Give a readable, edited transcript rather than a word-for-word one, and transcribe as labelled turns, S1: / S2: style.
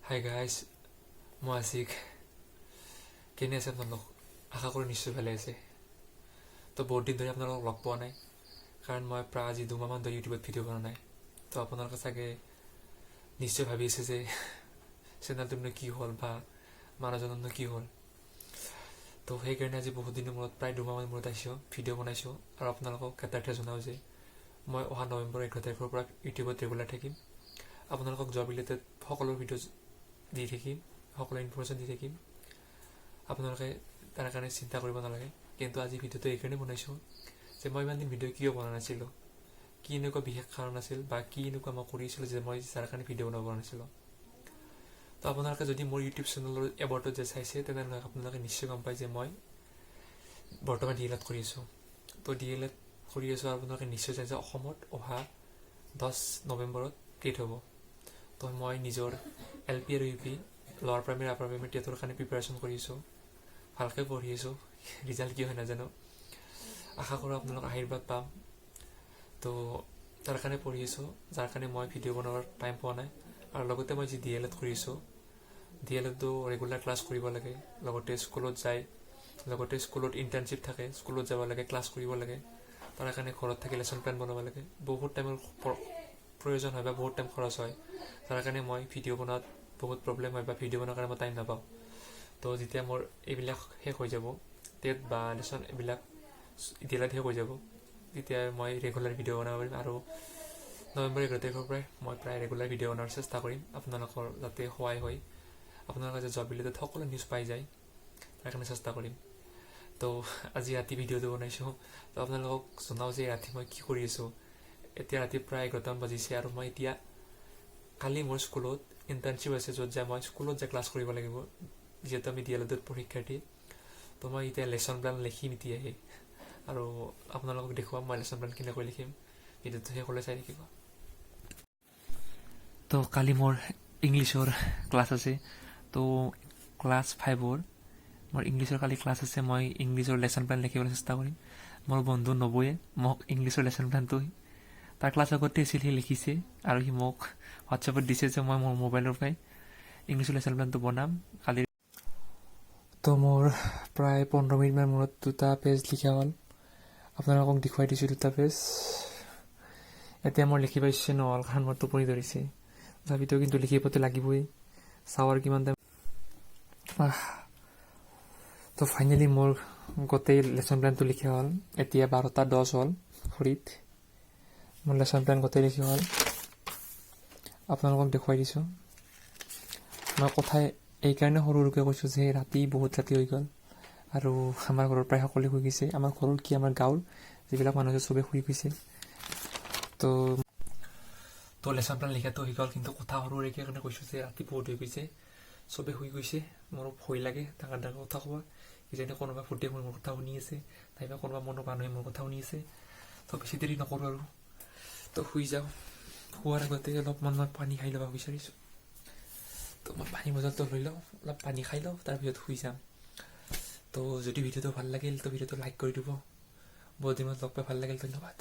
S1: Hi guys, মই আশিক। কেনে আছে আপোনালোক? আশা কৰোঁ নিশ্চয় ভালে আছে। তো বহুত দিন ধৰি আপোনালোকক লগ পোৱা নাই, কাৰণ মই প্ৰায় আজি 2 মাহমান ধৰি ইউটিউবত ভিডিঅ' কৰা নাই। তো আপোনালোকে চাগে নিশ্চয় ভাবি আছে যে চেনেলটোনো কি হ'ল বা মানুহজনৰনো কি হ'ল। তো সেইকাৰণে আজি বহুত দিনৰ মূৰত প্ৰায় 2 মাহমান মূৰত আহিছোঁ, ভিডিঅ' বনাইছোঁ। আৰু আপোনালোকক এটা জনাওঁ যে মই অহা নৱেম্বৰ 11 তাৰিখৰ পৰা ইউটিউবত ৰেগুলাৰ থাকিম। আপোনালোকক জব ৰিলেটেড সকলো ভিডিঅ' দি থাকিম, সকলো ইনফৰমেশ্যন দি থাকিম। আপোনালোকে তাৰ কাৰণে চিন্তা কৰিব নালাগে। কিন্তু আজি ভিডিঅ'টো এইকাৰণে বনাইছোঁ যে মই ইমান দিন ভিডিঅ' কিয় বনা নাছিলোঁ, কি এনেকুৱা বিশেষ কাৰণ আছিল বা কি এনেকুৱা মই কৰিছিলোঁ যে মই যাৰ কাৰণে ভিডিঅ' বনাব পৰা নাছিলোঁ। তো আপোনালোকে যদি মোৰ ইউটিউব চেনেলৰ এবাৰটো যে চাইছে, তেনেহ'লে আপোনালোকে নিশ্চয় গম পায় যে মই বৰ্তমান DL Ed কৰি আছোঁ। তো DL Ed কৰি আছোঁ, আপোনালোকে নিশ্চয় চাইছে অসমত অহা 10 নৱেম্বৰত টেট হ'ব। তো মই নিজৰ LP আৰু UP লোৱাৰ প্ৰাইমেৰী আপাৰ প্ৰাইমেৰী টেটৰ কাৰণে প্ৰিপাৰেশ্যন কৰি আছোঁ, ভালকৈ পঢ়ি আছোঁ। ৰিজাল্ট কি হয় নাজানো, আশা কৰোঁ আপোনালোক আশীৰ্বাদ পাম। তো তাৰ কাৰণে পঢ়ি আছোঁ, যাৰ কাৰণে মই ভিডিঅ' বনোৱাৰ টাইম পোৱা নাই। আৰু লগতে মই যি DL Ed কৰি আছোঁ, DL Edটো ৰেগুলাৰ ক্লাছ কৰিব লাগে। লগতে স্কুলত যায়, লগতে স্কুলত ইণ্টাৰ্ণশ্বিপ থাকে, স্কুলত যাব লাগে, ক্লাছ কৰিব লাগে। তাৰ কাৰণে ঘৰত থাকি লেচন প্লেন বনাব লাগে। বহুত টাইমৰ প্ৰয়োজন হয় বা বহুত টাইম খৰচ হয়, তাৰ কাৰণে মই ভিডিঅ' বনোৱাত বহুত প্ৰব্লেম হয় বা ভিডিঅ' বনোৱাৰ কাৰণে মই টাইম নাপাওঁ। তো যেতিয়া মোৰ এইবিলাক শেষ হৈ যাব, টেট বা লেচন এইবিলাক DL Ed শেষ হৈ যাব, তেতিয়া মই ৰেগুলাৰ ভিডিঅ' বনাব পাৰিম। আৰু নৱেম্বৰ 11 তাৰিখৰ পৰাই মই প্ৰায় ৰেগুলাৰ ভিডিঅ' বনোৱাৰ চেষ্টা কৰিম, আপোনালোকৰ যাতে সহায় হয়, আপোনালোকে যে জব ৰিলেটেড সকলো নিউজ পাই যায়, তাৰ কাৰণে চেষ্টা কৰিম। তো আজি ৰাতি ভিডিঅ'টো বনাইছোঁ। তো আপোনালোকক জনাওঁ যে ৰাতি মই কি কৰি আছোঁ। এতিয়া ৰাতি প্ৰায় 11টামান বাজিছে, আৰু মই এতিয়া কালি মোৰ স্কুলত ইণ্টাৰ্ণশ্বিপ আছে, য'ত যে মই স্কুলত যে ক্লাছ কৰিব লাগিব, যিহেতু আমি DL Edত পৰীক্ষাৰ্থী। তো মই এতিয়া লেচন প্লেন লিখিম এতিয়াহে, আৰু আপোনালোকক দেখুৱাম মই লেচন প্লেন কেনেকৈ লিখিম। ভিডিঅ'টো শেষলৈ চাই থাকিব। তো কালি মোৰ ইংলিছৰ ক্লাছ আছে। তো ক্লাছ 5ৰ মোৰ ইংলিছৰ কালি ক্লাছ আছে। মই ইংলিছৰ লেচন প্লেন লিখিবলৈ চেষ্টা কৰিম। মোৰ বন্ধু নবয়ে মোক ইংলিছৰ লেচন প্লেনটো তাৰ ক্লাছ আগতে আছিল, সি লিখিছে আৰু সি মোক হোৱাটছএপত দিছে যে মই মোৰ মোবাইলৰ পৰাই ইংলিছৰ লেচন প্লেনটো বনাম কালি। তো মোৰ প্ৰায় 15 মিনিটমান মূৰত 2টা পেজ লিখা হ'ল। আপোনালোকক দেখুৱাই দিছোঁ 2টা পেজ। এতিয়া মোৰ লিখিব ইচ্ছে নহ'ল, কাৰণ মোৰ টোপনি ধৰিছে। তথাপিতো কিন্তু লিখিবতো লাগিবই, চাওঁ আৰু কিমান টাইম। তো ফাইনেলি মোৰ গোটেই লেচন প্লেনটো লিখা হ'ল। এতিয়া 12:10 হ'ল ঘড়ীত। মোৰ লেচন প্লেন গোটেই লিখা হ'ল, আপোনালোকক দেখুৱাই দিছোঁ। মই কথাই এইকাৰণে সৰু সৰুকৈ কৈছোঁ যে ৰাতি বহুত ৰাতি হৈ গ'ল, আৰু আমাৰ ঘৰৰ প্ৰায় সকলোৱে শুই গৈছে। আমাৰ ঘৰৰ কি, আমাৰ গাঁৱৰ যিবিলাক মানুহ আছে চবেই শুই গৈছে। তো লেচন প্লেন লিখাটো হৈ গ'ল, কিন্তু কথা সৰু সৰুকৈ কাৰণে কৈছোঁ যে ৰাতি বহুত হৈ গৈছে, চবেই শুই গৈছে। মোৰ ভয় লাগে ডাঙৰ ডাঙৰ কথা ক'ব, কিজানি কোনোবা ফুটে মোৰ কথা শুনি আছে, নাইবা কোনোবা মনৰ মানুহে মোৰ কথা শুনি আছে। তো বেছি দেৰি নকৰোঁ আৰু, তো শুই যাওঁ। শোৱাৰ আগতে অলপমান মই পানী খাই ল'ব বিচাৰিছোঁ। তো মই পানী বটলটো লৈ লওঁ, অলপ পানী খাই লওঁ, তাৰপিছত শুই যাম। তো যদি ভিডিঅ'টো ভাল লাগিল, তো ভিডিঅ'টো লাইক কৰি দিব। বহুত দিনত লগ পাই ভাল লাগিল, ধন্যবাদ।